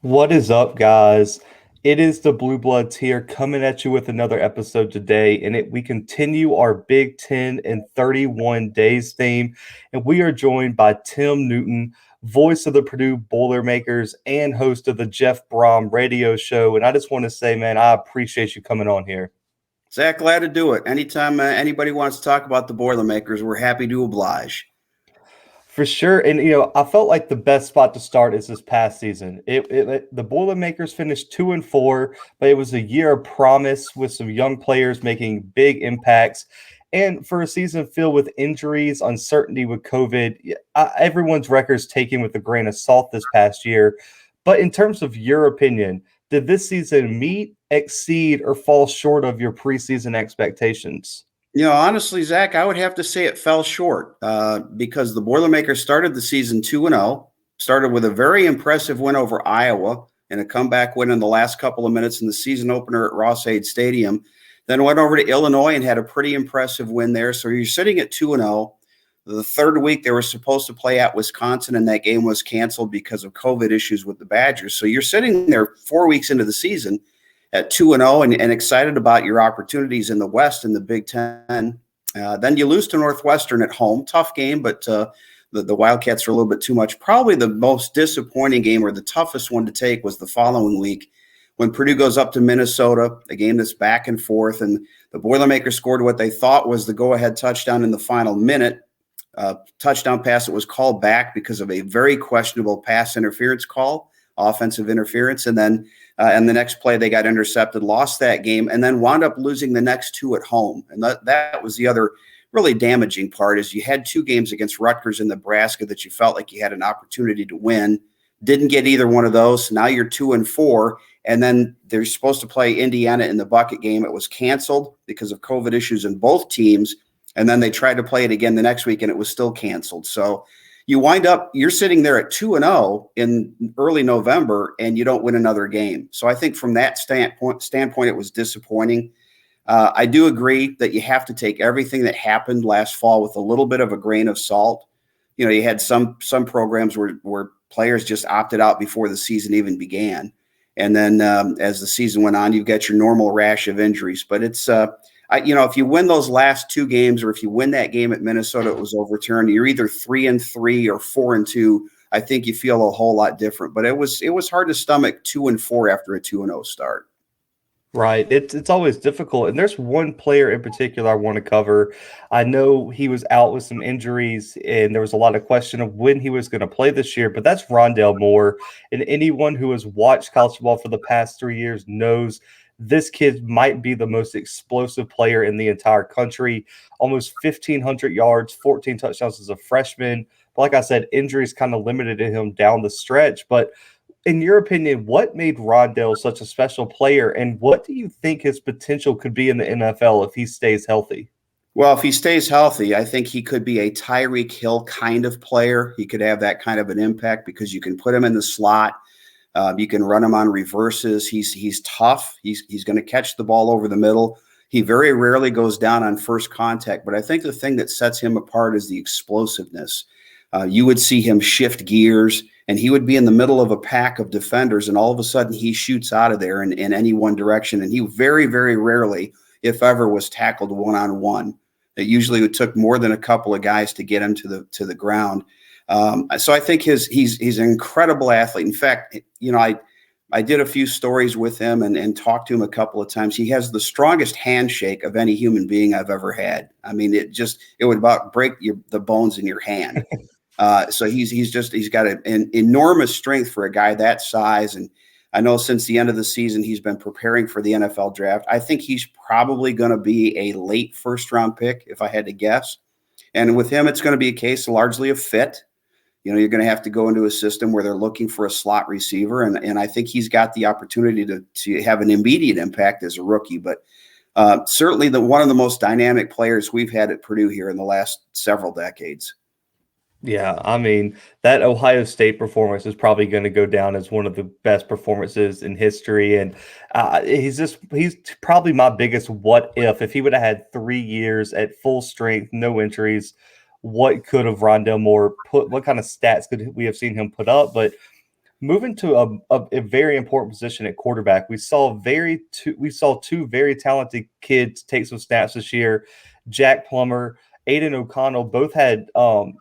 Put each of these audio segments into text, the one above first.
What is up, guys? It is the Bluebloods here coming at you with another episode today. We continue our Big 10 in 31 days theme. And we are joined by Tim Newton, voice of the Purdue Boilermakers and host of the Jeff Brohm radio show. And I just want to say, man, I appreciate you coming on here. Zach, glad to do it. Anytime anybody wants to talk about the Boilermakers, we're happy to oblige. For sure. And, I felt like the best spot to start is this past season. The Boilermakers finished 2-4, but it was a year of promise with some young players making big impacts. And for a season filled with injuries, uncertainty with COVID, everyone's record's taken with a grain of salt this past year. But in terms of your opinion, did this season meet, exceed, or fall short of your preseason expectations? Honestly, Zach, I would have to say it fell short because the Boilermakers started the season 2-0, started with a very impressive win over Iowa and a comeback win in the last couple of minutes in the season opener at Ross-Ade Stadium. Then went over to Illinois and had a pretty impressive win there. So you're sitting at 2-0. The third week they were supposed to play at Wisconsin, and that game was canceled because of COVID issues with the Badgers. So you're sitting there 4 weeks into the season at 2-0 and excited about your opportunities in the West in the Big-10. Then you lose to Northwestern at home. Tough game, but the Wildcats are a little bit too much. Probably the most disappointing game or the toughest one to take was the following week when Purdue goes up to Minnesota, a game that's back and forth, and the Boilermakers scored what they thought was the go-ahead touchdown in the final minute. Touchdown pass that was called back because of a very questionable pass interference call, offensive interference. And then the next play, they got intercepted, lost that game, and then wound up losing the next two at home. And that was the other really damaging part is you had two games against Rutgers and Nebraska that you felt like you had an opportunity to win. Didn't get either one of those. Now you're 2-4. And then they're supposed to play Indiana in the bucket game. It was canceled because of COVID issues in both teams. And then they tried to play it again the next week, and it was still canceled. So you wind up, you're sitting there at 2-0 in early November, and you don't win another game. So I think from that standpoint, it was disappointing. I do agree that you have to take everything that happened last fall with a little bit of a grain of salt. You had some programs where players just opted out before the season even began. And then as the season went on, you've got your normal rash of injuries. But it's if you win those last two games, or if you win that game at Minnesota, it was overturned. You're either 3-3 or 4-2. I think you feel a whole lot different. But it was hard to stomach 2-4 after a 2-0 start. Right. It's always difficult. And there's one player in particular I want to cover. I know he was out with some injuries, and there was a lot of question of when he was going to play this year, but that's Rondale Moore. And anyone who has watched college football for the past 3 years knows this kid might be the most explosive player in the entire country. Almost 1,500 yards, 14 touchdowns as a freshman. But like I said, injuries kind of limited him down the stretch. But in your opinion, what made Rondale such a special player, and what do you think his potential could be in the NFL if he stays healthy? Well, if he stays healthy, I think he could be a Tyreek Hill kind of player. He could have that kind of an impact because you can put him in the slot. You can run him on reverses. He's tough. He's going to catch the ball over the middle. He very rarely goes down on first contact, but I think the thing that sets him apart is the explosiveness. You would see him shift gears, and he would be in the middle of a pack of defenders, and all of a sudden he shoots out of there in any one direction. And he very, very rarely, if ever, was tackled one-on-one. It usually took more than a couple of guys to get him to the ground. So I think he's an incredible athlete. In fact, I did a few stories with him and talked to him a couple of times. He has the strongest handshake of any human being I've ever had. I mean, it would about break the bones in your hand. So he's got an enormous strength for a guy that size. And I know since the end of the season, he's been preparing for the NFL draft. I think he's probably going to be a late first-round pick, if I had to guess. And with him, it's going to be a case largely of fit. You're going to have to go into a system where they're looking for a slot receiver. And I think he's got the opportunity to have an immediate impact as a rookie. But certainly one of the most dynamic players we've had at Purdue here in the last several decades. Yeah, I mean, that Ohio State performance is probably going to go down as one of the best performances in history. And he's probably my biggest what if. If he would have had 3 years at full strength, no injuries, what could have Rondale Moore what kind of stats could we have seen him put up? But moving to a very important position at quarterback, we saw two very talented kids take some snaps this year. Jack Plummer, Aiden O'Connell both had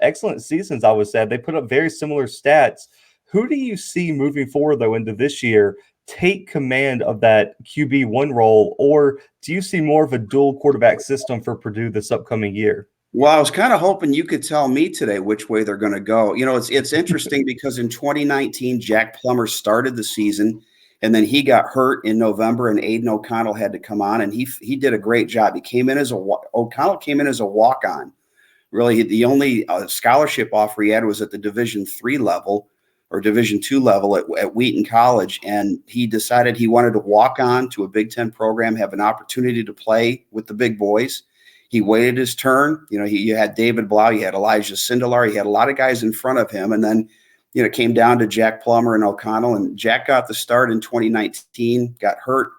excellent seasons, I would say. They put up very similar stats. Who do you see moving forward, though, into this year take command of that QB1 role, or do you see more of a dual quarterback system for Purdue this upcoming year? Well, I was kind of hoping you could tell me today which way they're going to go. It's interesting because in 2019, Jack Plummer started the season, and then he got hurt in November, and Aiden O'Connell had to come on, and he did a great job. O'Connell came in as a walk-on. Really, the only scholarship offer he had was at the Division III level or Division II level at Wheaton College, and he decided he wanted to walk on to a Big Ten program, have an opportunity to play with the big boys. He waited his turn. You had David Blau, you had Elijah Sindelar, he had a lot of guys in front of him. And then, it came down to Jack Plummer and O'Connell. And Jack got the start in 2019, got hurt.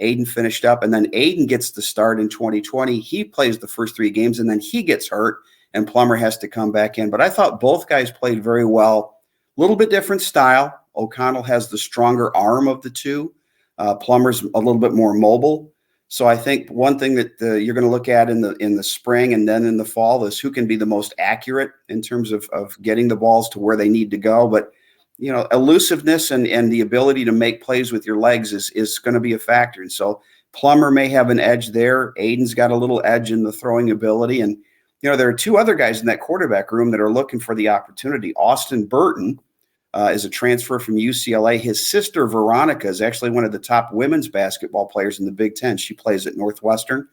Aiden finished up. And then Aiden gets the start in 2020. He plays the first 3 games, and then he gets hurt, and Plummer has to come back in. But I thought both guys played very well. A little bit different style. O'Connell has the stronger arm of the two. Plummer's a little bit more mobile. So I think one thing that you're going to look at in the spring and then in the fall is who can be the most accurate in terms of getting the balls to where they need to go. But, elusiveness and the ability to make plays with your legs is going to be a factor. And so Plummer may have an edge there. Aiden's got a little edge in the throwing ability. And, there are 2 other guys in that quarterback room that are looking for the opportunity. Austin Burton is a transfer from UCLA. His sister, Veronica, is actually one of the top women's basketball players in the Big Ten. She plays at Northwestern.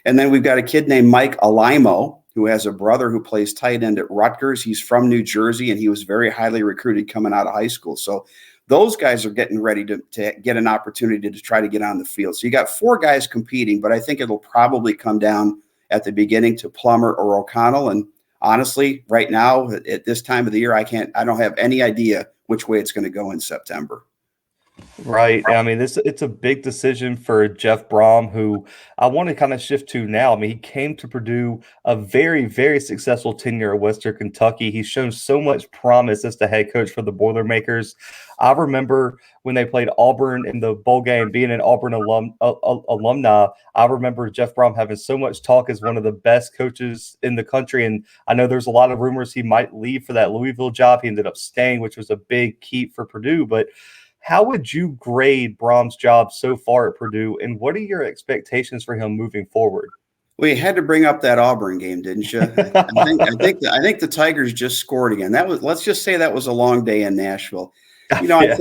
And then we've got a kid named Mike Alaimo, who has a brother who plays tight end at Rutgers. He's from New Jersey, and he was very highly recruited coming out of high school. So those guys are getting ready to get an opportunity to try to get on the field. So you got 4 guys competing, but I think it'll probably come down at the beginning to Plummer or O'Connell. And honestly, right now, at this time of the year, I don't have any idea which way it's going to go in September. Right. I mean, it's a big decision for Jeff Brohm, who I want to kind of shift to now. I mean, he came to Purdue a very, very successful tenure at Western Kentucky. He's shown so much promise as the head coach for the Boilermakers. I remember when they played Auburn in the bowl game, being an Auburn alumni. I remember Jeff Brohm having so much talk as one of the best coaches in the country. And I know there's a lot of rumors he might leave for that Louisville job. He ended up staying, which was a big keep for Purdue. But how would you grade Brohm's job so far at Purdue, and what are your expectations for him moving forward? Well, you had to bring up that Auburn game, didn't you? I think the Tigers just scored again. Let's just say that was a long day in Nashville. Yeah.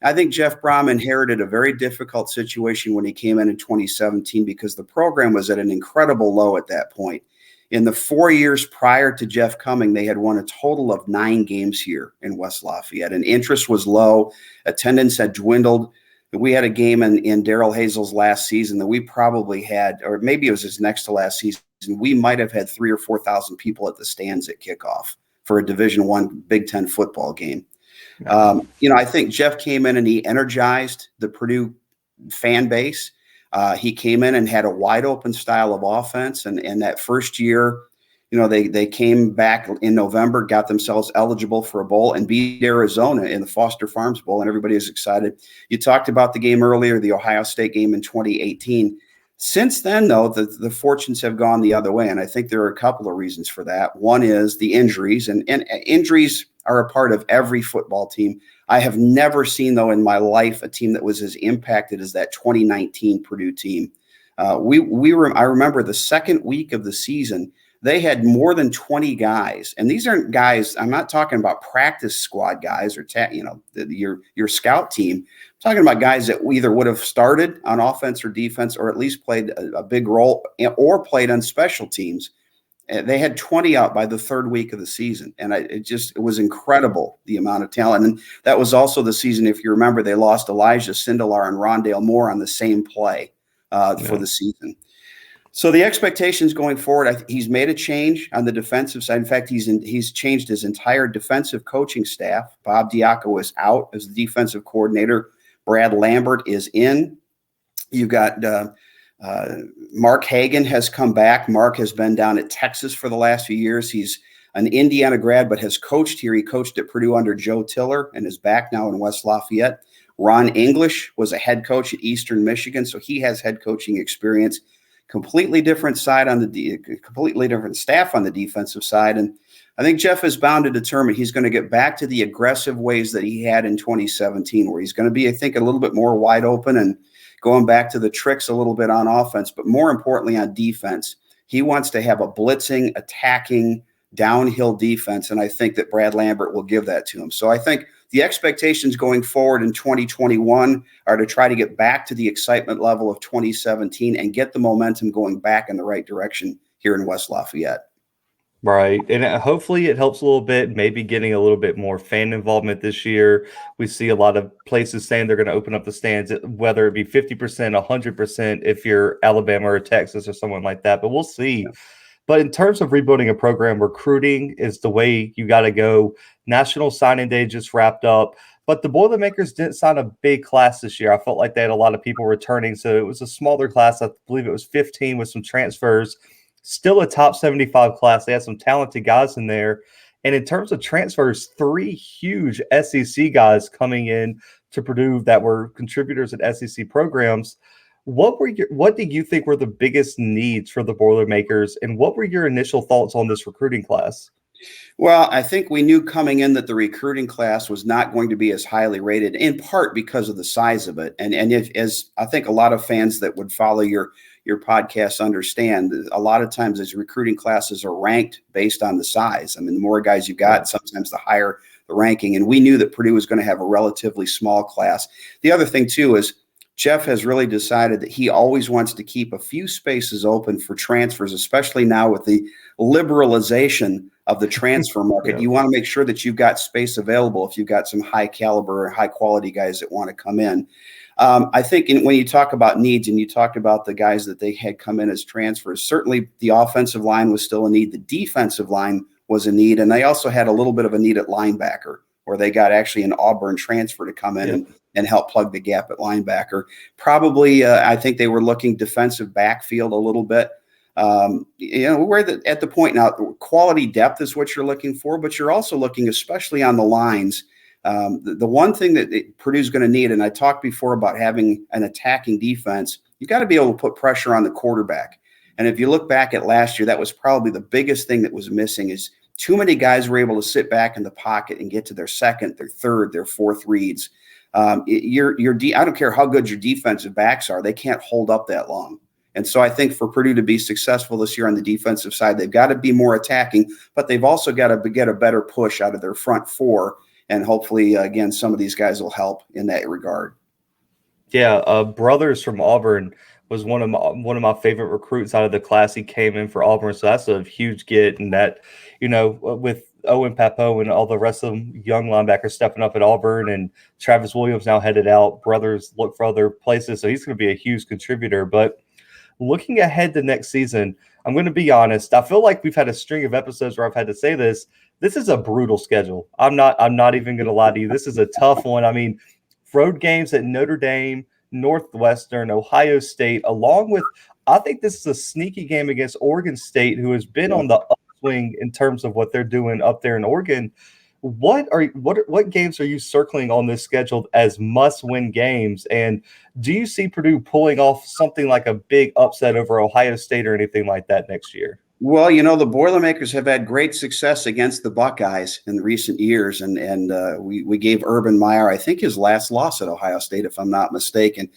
I think Jeff Brohm inherited a very difficult situation when he came in 2017 because the program was at an incredible low at that point. In the 4 years prior to Jeff coming, they had won a total of 9 games here in West Lafayette, and interest was low. Attendance had dwindled. We had a game in Darrell Hazel's last season that we probably had, or maybe it was his next to last season, we might have had 3,000 or 4,000 people at the stands at kickoff for a Division I Big Ten football game. I think Jeff came in and he energized the Purdue fan base. He came in and had a wide open style of offense. And that first year, they came back in November, got themselves eligible for a bowl and beat Arizona in the Foster Farms Bowl. And everybody is excited. You talked about the game earlier, the Ohio State game in 2018. Since then, though, the fortunes have gone the other way. And I think there are a couple of reasons for that. One is the injuries, and injuries are a part of every football team. I have never seen, though, in my life a team that was as impacted as that 2019 Purdue team. I remember the second week of the season, they had more than 20 guys. And these aren't guys, I'm not talking about practice squad guys or your scout team. I'm talking about guys that either would have started on offense or defense or at least played a big role or played on special teams. They had 20 out by the third week of the season. And it was incredible, the amount of talent. And that was also the season, if you remember, they lost Elijah Sindelar and Rondale Moore on the same play for the season. So the expectations going forward, he's made a change on the defensive side. In fact, he's changed his entire defensive coaching staff. Bob Diaco is out as the defensive coordinator. Brad Lambert is in. You've got Mark Hagan has come back. Mark has been down at Texas for the last few years. He's an Indiana grad, but has coached here. He coached at Purdue under Joe Tiller and is back now in West Lafayette. Ron English was a head coach at Eastern Michigan, so he has head coaching experience. Completely different side on the completely different staff on the defensive side, and I think Jeff is bound to determine he's going to get back to the aggressive ways that he had in 2017, where he's going to be, I think, a little bit more wide open and going back to the tricks a little bit on offense, but more importantly on defense. He wants to have a blitzing, attacking, downhill defense, and I think that Brad Lambert will give that to him. So I think the expectations going forward in 2021 are to try to get back to the excitement level of 2017 and get the momentum going back in the right direction here in West Lafayette. Right. And hopefully it helps a little bit, maybe getting a little bit more fan involvement this year. We see a lot of places saying they're going to open up the stands, whether it be 50%, 100% if you're Alabama or Texas or someone like that. But we'll see. Yeah. But in terms of rebuilding a program, recruiting is the way you got to go. National Signing Day just wrapped up. But the Boilermakers didn't sign a big class this year. I felt like they had a lot of people returning. So it was a smaller class. I believe it was 15 with some transfers. Still a top 75 class. They had some talented guys in there. And in terms of transfers, 3 huge SEC guys coming in to Purdue that were contributors at SEC programs. What do you think were the biggest needs for the Boilermakers, and what were your initial thoughts on this recruiting class? Well, I think we knew coming in that the recruiting class was not going to be as highly rated, in part because of the size of it. And as I think a lot of fans that would follow your podcast understand, a lot of times these recruiting classes are ranked based on the size. I mean, the more guys you got, sometimes the higher the ranking. And we knew that Purdue was going to have a relatively small class. The other thing, too, is Jeff has really decided that he always wants to keep a few spaces open for transfers, especially now with the liberalization of the transfer market. You want to make sure that you've got space available if you've got some high caliber or high quality guys that want to come in. I think when you talk about needs and you talked about the guys that they had come in as transfers, certainly the offensive line was still a need. The defensive line was a need. And they also had a little bit of a need at linebacker, where they got actually an Auburn transfer to come in and help plug the gap at linebacker. Probably, I think they were looking defensive backfield a little bit. We're at the point now, quality depth is what you're looking for, but you're also looking, especially on the lines. The one thing that Purdue's going to need, and I talked before about having an attacking defense, you got to be able to put pressure on the quarterback. And if you look back at last year, that was probably the biggest thing that was missing, is too many guys were able to sit back in the pocket and get to their second, their third, their fourth reads. I don't care how good your defensive backs are, they can't hold up that long. And so I think for Purdue to be successful this year on the defensive side, they've got to be more attacking, but they've also got to get a better push out of their front four. And hopefully, again, some of these guys will help in that regard. Yeah, Brothers from Auburn was one of my favorite recruits out of the class. He came in for Auburn, so that's a huge get. And that, with Owen Papo and all the rest of them young linebackers stepping up at Auburn, and Travis Williams now headed out, Brothers look for other places, so he's going to be a huge contributor. But looking ahead to next season, I'm going to be honest. I feel like we've had a string of episodes where I've had to say this. This is a brutal schedule. I'm not even going to lie to you. This is a tough one. I mean, road games at Notre Dame, Northwestern, Ohio State, along with, I think this is a sneaky game against Oregon State, who has been on the upswing in terms of what they're doing up there in Oregon. What games are you circling on this schedule as must-win games? And do you see Purdue pulling off something like a big upset over Ohio State or anything like that next year? Well, the Boilermakers have had great success against the Buckeyes in recent years, and we gave Urban Meyer, I think, his last loss at Ohio State, if I'm not mistaken.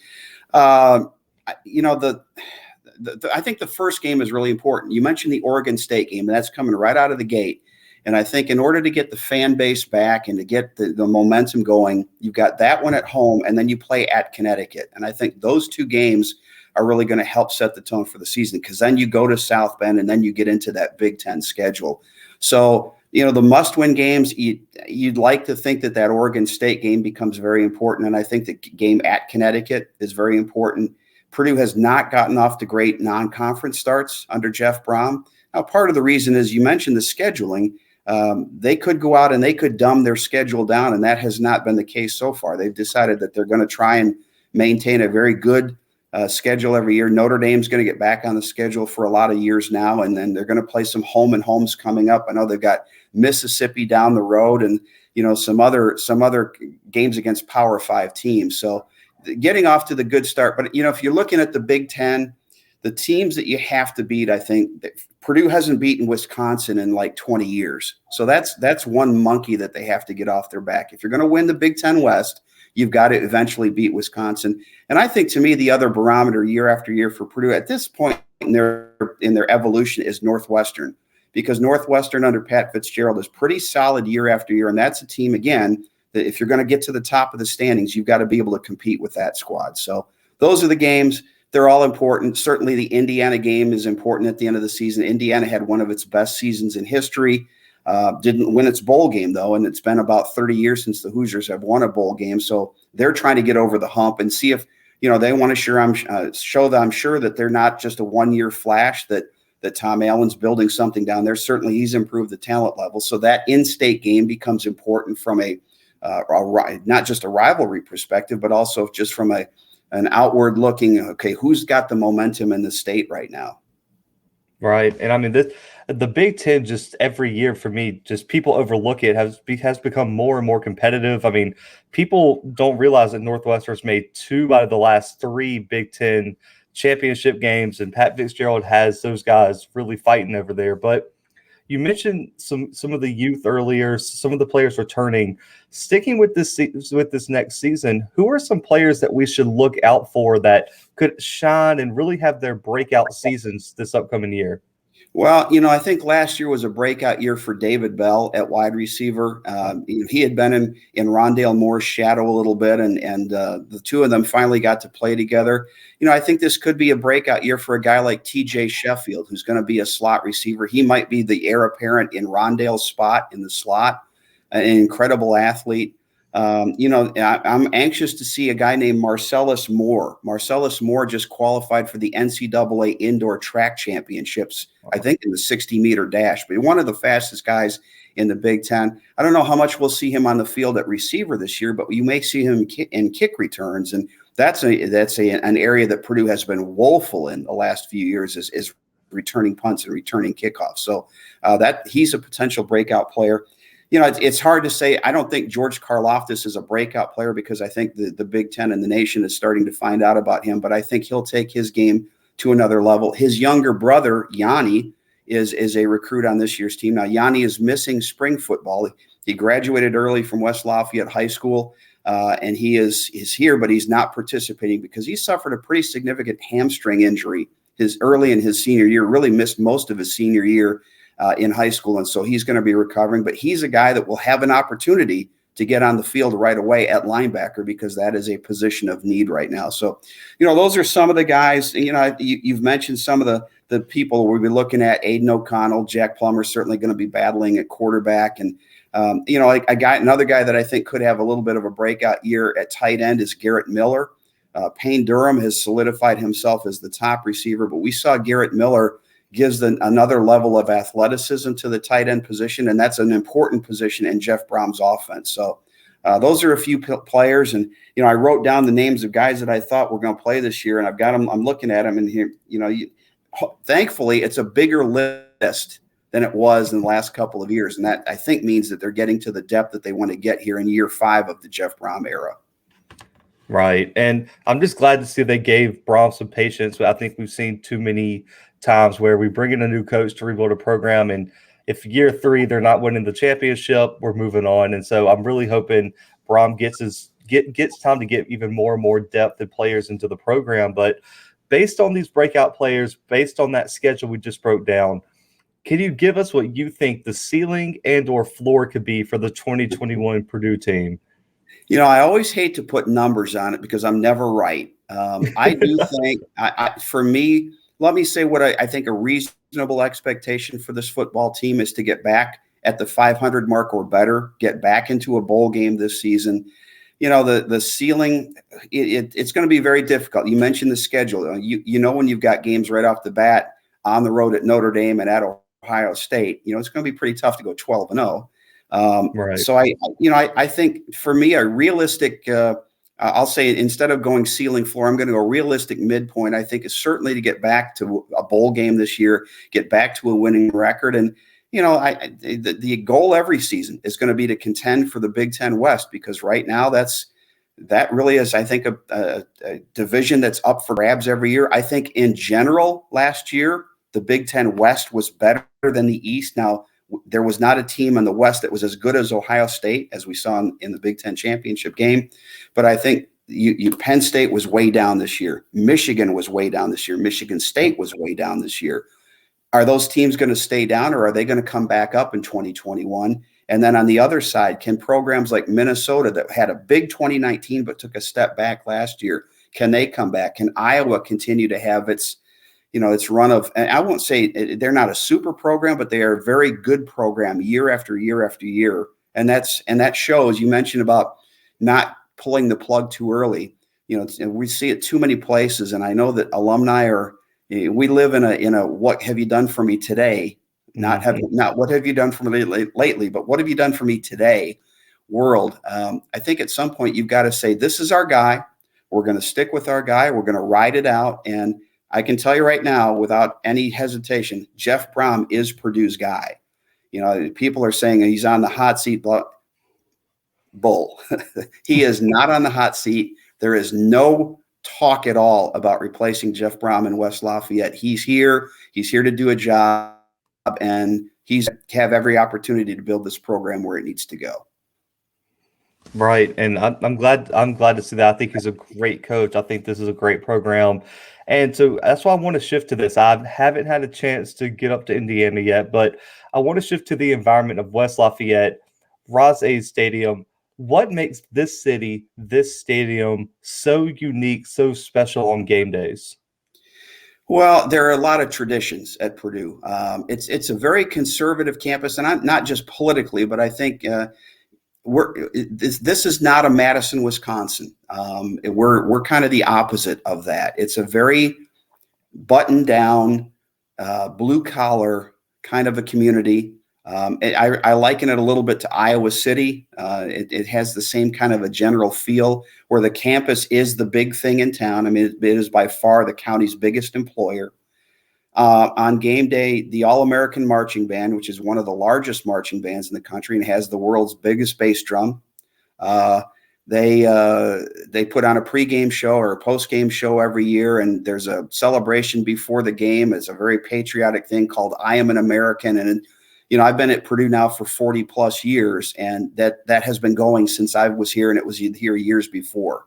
I think the first game is really important. You mentioned the Oregon State game, and that's coming right out of the gate. And I think in order to get the fan base back and to get the momentum going, you've got that one at home, and then you play at Connecticut. And I think those two games are really going to help set the tone for the season, because then you go to South Bend and then you get into that Big-10 schedule. So, the must-win games, you'd like to think that Oregon State game becomes very important. And I think the game at Connecticut is very important. Purdue has not gotten off to great non-conference starts under Jeff Brohm. Now, part of the reason is you mentioned the scheduling. They could go out and they could dumb their schedule down, and that has not been the case so far. They've decided that they're going to try and maintain a very good schedule every year. Notre Dame's going to get back on the schedule for a lot of years now, and then they're going to play some home and homes coming up. I know they've got Mississippi down the road, and some other games against Power 5 teams. So getting off to the good start. But if you're looking at the Big Ten, the teams that you have to beat, I think Purdue hasn't beaten Wisconsin in like 20 years. So that's one monkey that they have to get off their back. If you're going to win the Big Ten West, you've got to eventually beat Wisconsin. And I think, to me, the other barometer year after year for Purdue at this point in their evolution is Northwestern, because Northwestern under Pat Fitzgerald is pretty solid year after year. And that's a team, again, that if you're going to get to the top of the standings, you've got to be able to compete with that squad. So those are the games. They're all important. Certainly the Indiana game is important at the end of the season. Indiana had one of its best seasons in history. Didn't win its bowl game, though, and it's been about 30 years since the Hoosiers have won a bowl game. So they're trying to get over the hump and see if, they want to show that I'm sure that they're not just a one-year flash, that Tom Allen's building something down there. Certainly he's improved the talent level. So that in-state game becomes important from not just a rivalry perspective, but also just from an outward looking, okay, who's got the momentum in the state right now? Right. And I mean, the Big Ten, just every year for me, just people overlook it, has become more and more competitive. I mean, people don't realize that Northwestern's made 2 out of the last 3 Big Ten championship games, and Pat Fitzgerald has those guys really fighting over there. But you mentioned some of the youth earlier, some of the players returning. Sticking with this next season, who are some players that we should look out for that could shine and really have their breakout seasons this upcoming year? Well, I think last year was a breakout year for David Bell at wide receiver. He had been in Rondale Moore's shadow a little bit, and the two of them finally got to play together. I think this could be a breakout year for a guy like TJ Sheffield, who's going to be a slot receiver. He might be the heir apparent in Rondale's spot in the slot, an incredible athlete. I'm anxious to see a guy named Marcellus Moore. Marcellus Moore just qualified for the NCAA Indoor Track Championships, I think in the 60-meter dash, but one of the fastest guys in the Big Ten. I don't know how much we'll see him on the field at receiver this year, but you may see him in kick returns, and that's an area that Purdue has been woeful in the last few years is returning punts and returning kickoffs. So that he's a potential breakout player. It's hard to say. I don't think George Karlaftis is a breakout player because I think the Big Ten and the nation is starting to find out about him, but I think he'll take his game to another level. His younger brother, Yanni, is a recruit on this year's team. Now, Yanni is missing spring football. He graduated early from West Lafayette High School, and he is here, but he's not participating because he suffered a pretty significant hamstring injury early in his senior year, really missed most of his senior year in high school. And so he's going to be recovering, but he's a guy that will have an opportunity to get on the field right away at linebacker because that is a position of need right now. So, those are some of the guys. You've mentioned some of the people we'll be looking at. Aiden O'Connell, Jack Plummer certainly going to be battling at quarterback. And, another guy that I think could have a little bit of a breakout year at tight end is Garrett Miller. Payne Durham has solidified himself as the top receiver, but we saw Garrett Miller gives another level of athleticism to the tight end position, and that's an important position in Jeff Brohm's offense. So those are a few players, and I wrote down the names of guys that I thought were going to play this year, and I've got them. I'm looking at them, and here, thankfully, it's a bigger list than it was in the last couple of years, and that I think means that they're getting to the depth that they want to get here in year 5 of the Jeff Brohm era. Right, and I'm just glad to see they gave Brohm some patience. But I think we've seen too many times where we bring in a new coach to rebuild a program, and if year 3 they're not winning the championship, we're moving on. And so I'm really hoping Brohm gets time to get even more and more depth and players into the program. But based on these breakout players, based on that schedule we just broke down, can you give us what you think the ceiling and or floor could be for the 2021 Purdue team? I always hate to put numbers on it because I'm never right. I do think, for me, let me say what I think a reasonable expectation for this football team is to get back at the 500 mark or better, get back into a bowl game this season. The ceiling, it's going to be very difficult. You mentioned the schedule. When you've got games right off the bat on the road at Notre Dame and at Ohio State, it's going to be pretty tough to go 12-0. Right. So I think for me, a realistic I'll say instead of going ceiling floor, I'm going to go realistic midpoint. I think is certainly to get back to a bowl game this year, get back to a winning record. And, the goal every season is going to be to contend for the Big Ten West, because right now that really is, I think, a division that's up for grabs every year. I think in general, last year, the Big Ten West was better than the East. Now, there was not a team in the West that was as good as Ohio State, as we saw in the Big Ten championship game. But I think Penn State was way down this year. Michigan was way down this year. Michigan State was way down this year. Are those teams going to stay down, or are they going to come back up in 2021? And then on the other side, can programs like Minnesota, that had a big 2019 but took a step back last year, can they come back? Can Iowa continue to have its run of, and I won't say they're not a super program, but they are a very good program year after year after year. And that shows. You mentioned about not pulling the plug too early. We see it too many places. And I know that alumni we live in a what have you done for me today? Not what have you done for me lately, but what have you done for me today world. I think at some point you've got to say, this is our guy. We're going to stick with our guy. We're going to ride it out. And I can tell you right now, without any hesitation, Jeff Brohm is Purdue's guy. People are saying he's on the hot seat. Bull. He is not on the hot seat. There is no talk at all about replacing Jeff Brohm in West Lafayette. He's here. He's here to do a job, and he's have every opportunity to build this program where it needs to go. Right, and I'm glad to see that. I think he's a great coach. I think this is a great program, and so that's why I want to shift to this. I haven't had a chance to get up to Indiana yet, but I want to shift to the environment of West Lafayette, Ross-Ade Stadium. What makes this city, this stadium, so unique, so special on game days? Well, there are a lot of traditions at Purdue. It's a very conservative campus, and I'm not just politically, but I think this is not a Madison, Wisconsin. We're kind of the opposite of that. It's a very buttoned down, blue collar kind of a community. I liken it a little bit to Iowa City. It has the same kind of a general feel, where the campus is the big thing in town. I mean, it is by far the county's biggest employer. On game day, the All-American Marching Band, which is one of the largest marching bands in the country and has the world's biggest bass drum, they put on a pregame show or a postgame show every year, and there's a celebration before the game. It's a very patriotic thing called "I Am an American," and I've been at Purdue now for 40 plus years, and that has been going since I was here, and it was here years before.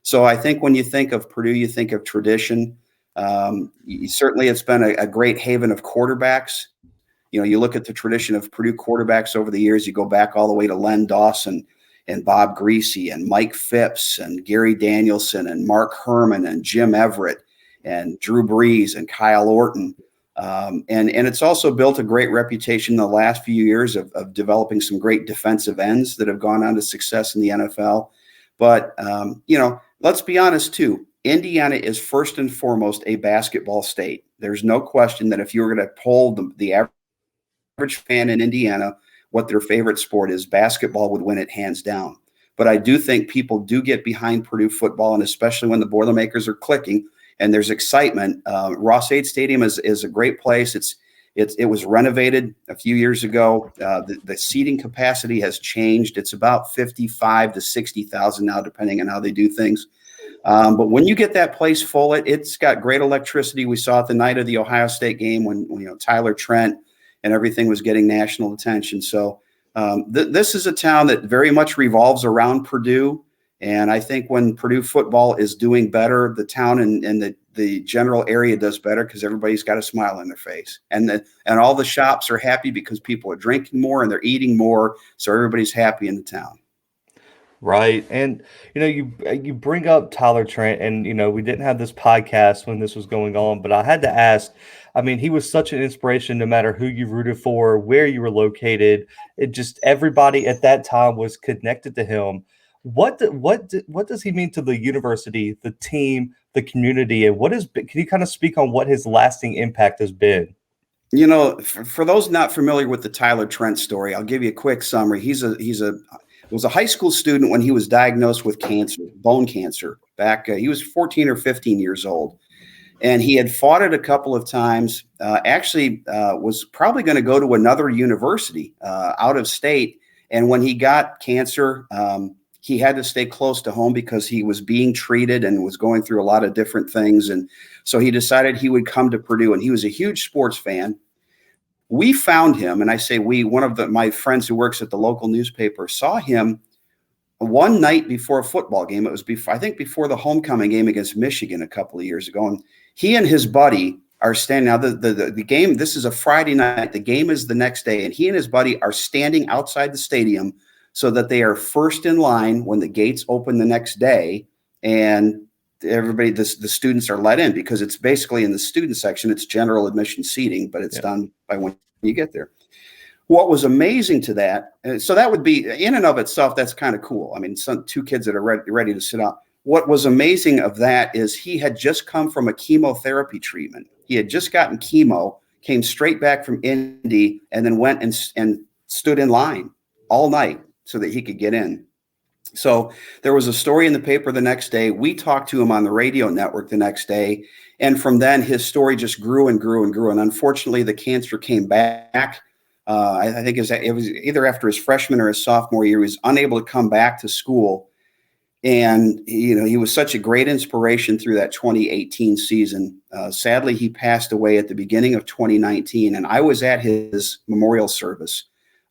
So I think when you think of Purdue, you think of tradition. Certainly it's been a great haven of quarterbacks. You look at the tradition of Purdue quarterbacks over the years. You go back all the way to Len Dawson and Bob Greasy and Mike Phipps and Gary Danielson and Mark Herman and Jim Everett and Drew Brees and Kyle Orton. And it's also built a great reputation in the last few years of developing some great defensive ends that have gone on to success in the NFL. But, let's be honest, too. Indiana is first and foremost a basketball state. There's no question that if you were going to poll the average fan in Indiana what their favorite sport is, basketball would win it hands down. But I do think people do get behind Purdue football, and especially when the Boilermakers are clicking and there's excitement. Ross-Ade Stadium is a great place. It was renovated a few years ago. The seating capacity has changed. It's about 55 to 60,000 now, depending on how they do things. But when you get that place full, it's got great electricity. We saw it the night of the Ohio State game when Tyler Trent and everything was getting national attention. So this is a town that very much revolves around Purdue. And I think when Purdue football is doing better, the town and the general area does better because everybody's got a smile on their face. And all the shops are happy because people are drinking more and they're eating more. So everybody's happy in the town. Right. And, you bring up Tyler Trent, and, we didn't have this podcast when this was going on, but I had to ask. I mean, he was such an inspiration no matter who you rooted for, where you were located. It just everybody at that time was connected to him. What does he mean to the university, the team, the community, and can you kind of speak on what his lasting impact has been? For those not familiar with the Tyler Trent story, I'll give you a quick summary. He's a was a high school student when he was diagnosed with cancer, bone cancer. He was 14 or 15 years old. And he had fought it a couple of times, was probably going to go to another university out of state. And when he got cancer, he had to stay close to home because he was being treated and was going through a lot of different things. And so he decided he would come to Purdue, and he was a huge sports fan. We found him, and I say one of my friends who works at the local newspaper saw him one night before a football game. It was before the homecoming game against Michigan a couple of years ago. And he and his buddy are standing. Now the game, this is a Friday night. The game is the next day, and he and his buddy are standing outside the stadium so that they are first in line when the gates open the next day. And everybody, the students are let in because it's basically in the student section. It's general admission seating, but it's done by when you get there. What was amazing to that, so that would be in and of itself, that's kind of cool. I mean, two kids that are ready to sit up. What was amazing of that is he had just come from a chemotherapy treatment. He had just gotten chemo, came straight back from Indy, and then went and stood in line all night so that he could get in. So there was a story in the paper the next day. We talked to him on the radio network the next day. And from then, his story just grew and grew and grew. And unfortunately, the cancer came back. I think it was either after his freshman or his sophomore year. He was unable to come back to school. And, he was such a great inspiration through that 2018 season. Sadly, he passed away at the beginning of 2019. And I was at his memorial service.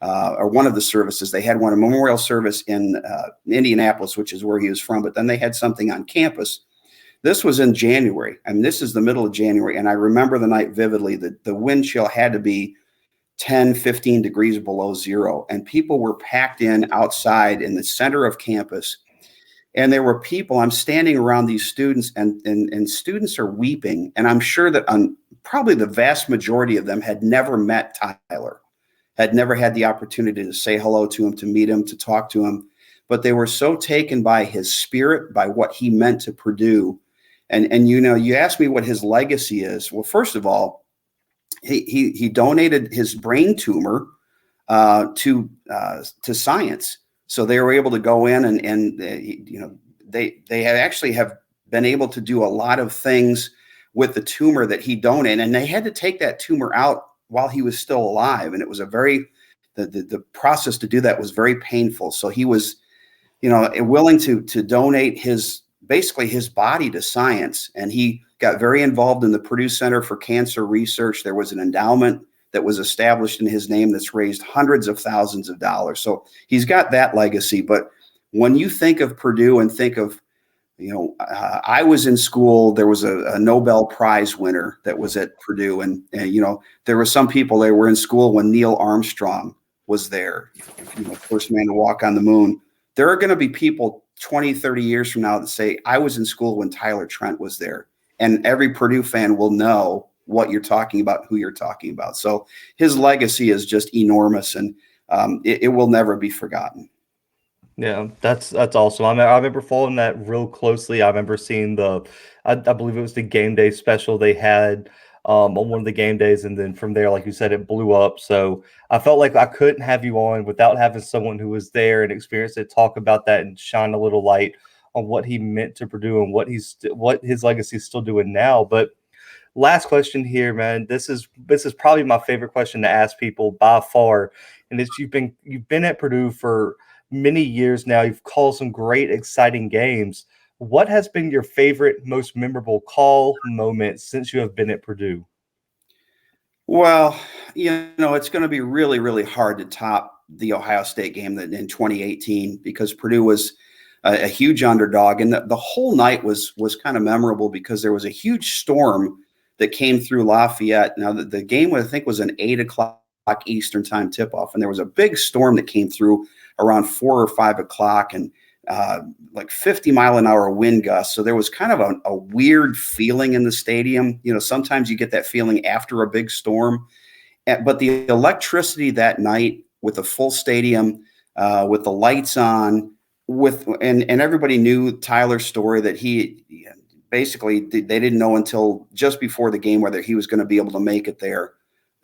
Or one of the services. They had a memorial service in Indianapolis, which is where he was from, but then they had something on campus. This was in January. I mean, this is the middle of January, and I remember the night vividly. The wind chill had to be 10, 15 degrees below zero, and people were packed in outside in the center of campus, and there were people. I'm standing around these students, and students are weeping, and I'm sure that probably the vast majority of them had never met Tyler. Had never had the opportunity to say hello to him, to meet him, to talk to him, but they were so taken by his spirit, by what he meant to Purdue. And you asked me what his legacy is. Well, first of all, he donated his brain tumor to science, so they were able to go in and they have been able to do a lot of things with the tumor that he donated, and they had to take that tumor out while he was still alive. And it was the process to do that was very painful. So he was, willing to donate his body to science. And he got very involved in the Purdue Center for Cancer Research. There was an endowment that was established in his name that's raised hundreds of thousands of dollars. So he's got that legacy. But when you think of Purdue and think of, I was in school. There was a Nobel Prize winner that was at Purdue. And there were some people that were in school when Neil Armstrong was there, first man to walk on the moon. There are going to be people 20, 30 years from now that say, I was in school when Tyler Trent was there. And every Purdue fan will know what you're talking about, who you're talking about. So his legacy is just enormous, and it will never be forgotten. Yeah, that's awesome. I remember following that real closely. I remember seeing I believe it was the game day special they had on one of the game days, and then from there, like you said, it blew up. So I felt like I couldn't have you on without having someone who was there and experienced it, talk about that, and shine a little light on what he meant to Purdue and what his legacy is still doing now. But last question here, man. This is probably my favorite question to ask people by far, and it's you've been at Purdue for many years now. You've called some great, exciting games. What has been your favorite, most memorable call moment since you have been at Purdue? Well, it's going to be really, really hard to top the Ohio State game in 2018 because Purdue was a huge underdog, and the whole night was kind of memorable because there was a huge storm that came through Lafayette. Now, the game, I think, was an 8 o'clock Eastern time tip-off, and there was a big storm that came through around 4 or 5 o'clock, and like 50-mile-an-hour wind gusts. So there was kind of a weird feeling in the stadium. Sometimes you get that feeling after a big storm. But the electricity that night with the full stadium, with the lights on, and everybody knew Tyler's story that he basically they didn't know until just before the game whether he was going to be able to make it there.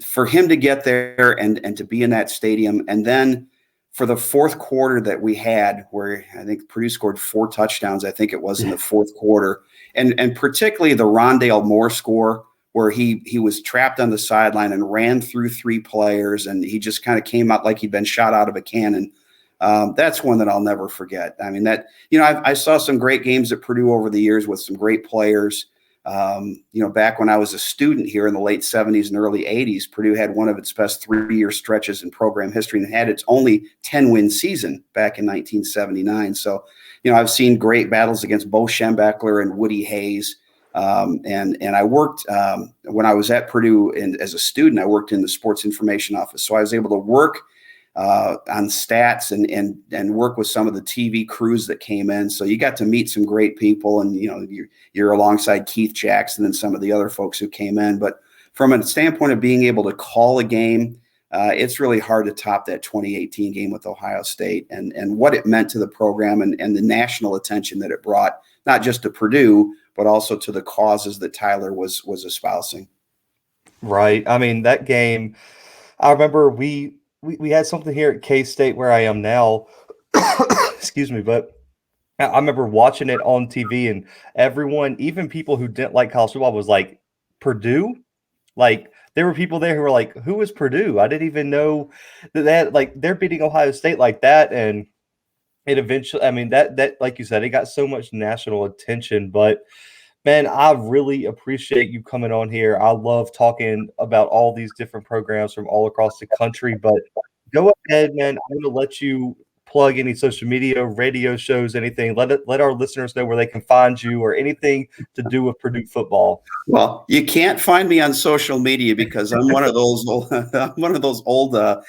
For him to get there and to be in that stadium, and then for the fourth quarter that we had, where I think Purdue scored 4 touchdowns, I think it was in the fourth quarter, and particularly the Rondale Moore score, where he was trapped on the sideline and ran through 3 players, and he just kind of came out like he'd been shot out of a cannon. That's one that I'll never forget. I mean, I saw some great games at Purdue over the years with some great players. Back when I was a student here in the late 70s and early 80s, Purdue had one of its best 3-year stretches in program history and had its only 10-win season back in 1979. So, I've seen great battles against Bo Schembechler and Woody Hayes. And I worked when I was at Purdue and as a student, I worked in the sports information office. So I was able to work on stats and work with some of the TV crews that came in. So you got to meet some great people, and you're alongside Keith Jackson and some of the other folks who came in. But from a standpoint of being able to call a game, it's really hard to top that 2018 game with Ohio State and what it meant to the program and the national attention that it brought, not just to Purdue, but also to the causes that Tyler was espousing. Right. I mean, that game, I remember we had something here at K-State where I am now. Excuse me, but I remember watching it on TV, and everyone, even people who didn't like college football, was like, Purdue? Like, there were people there who were like, who is Purdue? I didn't even know that they're beating Ohio State like that. And it eventually, I mean, that like you said, it got so much national attention. But man, I really appreciate you coming on here. I love talking about all these different programs from all across the country. But go ahead, man. I'm going to let you plug any social media, radio shows, anything. Let our listeners know where they can find you or anything to do with Purdue football. Well, you can't find me on social media because I'm one of those old, I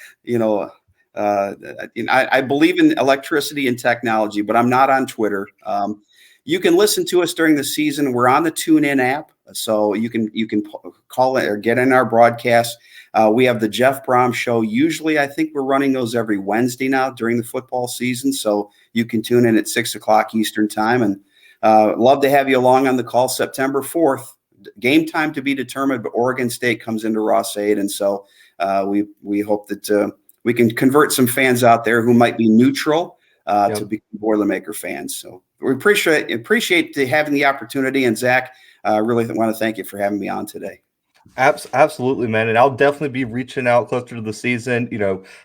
believe in electricity and technology, but I'm not on Twitter. You can listen to us during the season. We're on the TuneIn app, so you can call it or get in our broadcast. We have the Jeff Brohm show. Usually, I think we're running those every Wednesday now during the football season, so you can tune in at 6:00 Eastern time. And love to have you along on the call September 4th. Game time to be determined, but Oregon State comes into Ross-Ade, and so we hope that we can convert some fans out there who might be neutral to become Boilermaker fans. So we appreciate having the opportunity. And Zach, really want to thank you for having me on today. Absolutely, man. And I'll definitely be reaching out closer to the season,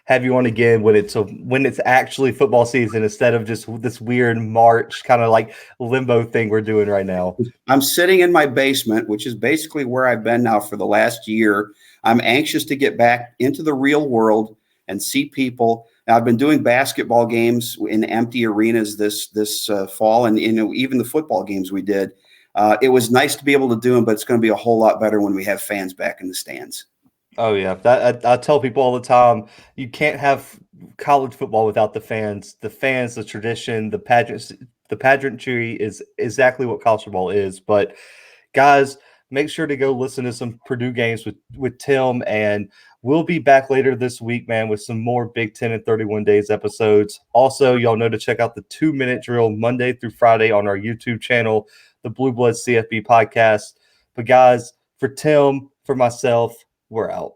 have you on again when it's actually football season instead of just this weird March kind of like limbo thing we're doing right now. I'm sitting in my basement, which is basically where I've been now for the last year. I'm anxious to get back into the real world and see people. Now, I've been doing basketball games in empty arenas this fall, and even the football games we did. It was nice to be able to do them, but it's going to be a whole lot better when we have fans back in the stands. Oh yeah, I tell people all the time, you can't have college football without the fans. The fans, the tradition, the pageantry is exactly what college football is. But guys, make sure to go listen to some Purdue games with Tim, and we'll be back later this week, man, with some more Big 10 in 31 Days episodes. Also, y'all know to check out the 2-minute drill Monday through Friday on our YouTube channel, the Bluebloods CFB podcast. But guys, for Tim, for myself, we're out.